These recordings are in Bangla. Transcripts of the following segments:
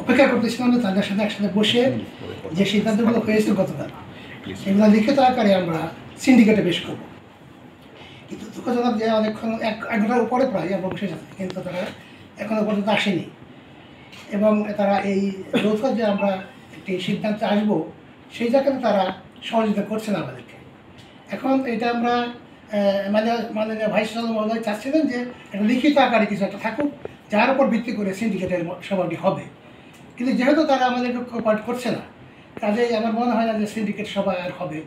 অপেক্ষা করতেছিলাম যে তাদের সাথে একসাথে বসে যে সিদ্ধান্তগুলো হয়েছে গতকাল সেগুলো লিখিত আকারে আমরা সিন্ডিকেটে পেশ করব। কিন্তু দুঃখজনক যে অনেকক্ষণ এক ঘন্টার উপরে প্রায় আমরা বসে যাচ্ছি, কিন্তু তারা এখনো পর্যন্ত আসেনি এবং তারা এই যৌথ যে আমরা একটি সিদ্ধান্তে আসব সেই জায়গায় তারা সহযোগিতা করছে না আমাদেরকে। এখন এটা আমরা মাননীয় ভাইস চ্যান্সেলর মহোদয় চাচ্ছিলেন যে একটা লিখিত আকারে কিছু একটা থাকুক যার উপর ভিত্তি করে সিন্ডিকেটের সভাটি হবে, কিন্তু যেহেতু তারা আমাদেরকে কোঅপারেট করছে না, কাজেই আমার মনে হয় না যে সিন্ডিকেট সভা আর হবে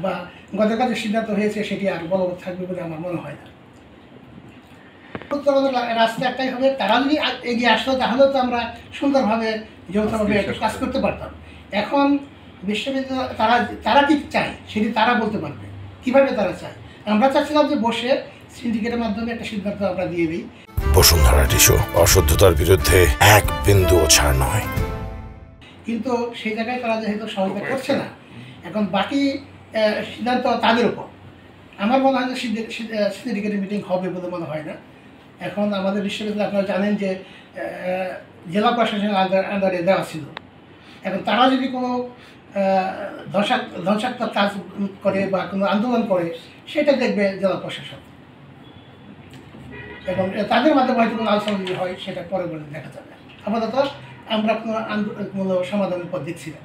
বা গতকাল যে সিদ্ধান্ত হয়েছে সেটি আর বলবৎ থাকবে বলে আমার মনে হয় না। রাস্তা একটাই হবে, তারা যদি এগিয়ে আসতো তাহলেও তো আমরা সুন্দরভাবে যৌথভাবে কাজ করতে পারতাম। এখন বিশ্ববিদ্যালয় তারা কি চায় সেটি তারা বলতে পারবে, কীভাবে তারা চায়। আমরা চাচ্ছিলাম যে বসে সিন্ডিকেটের মাধ্যমে একটা সিদ্ধান্ত আমরা দিয়ে দিই। বসুন্ধরা টিস্যু, অশুদ্ধতার বিরুদ্ধে এক বিন্দুও ছাড় নয়। কিন্তু সেই জায়গায় তারা যেহেতু সহযোগিতা করছে না, এখন বাকি সিদ্ধান্ত তাদের উপর। আমার মনে হয় যে সিন্ডিকেটের মিটিং হবে বলে মনে হয় না। এখন আমাদের বিশ্ববিদ্যালয় আপনারা জানেন যে জেলা প্রশাসনের আন্ডারে দেওয়া ছিল। এখন তারা যদি কোনো ধ্বংসাত্মক কাজ করে বা কোনো আন্দোলন করে সেটা দেখবে জেলা প্রশাসন, এবং তাদের মাধ্যমে হয়তো কোনো আলোচনা যদি হয় সেটা পরে দেখা যাবে। আপাতত আমরা কোনো সমাধানের পথ দেখছি না।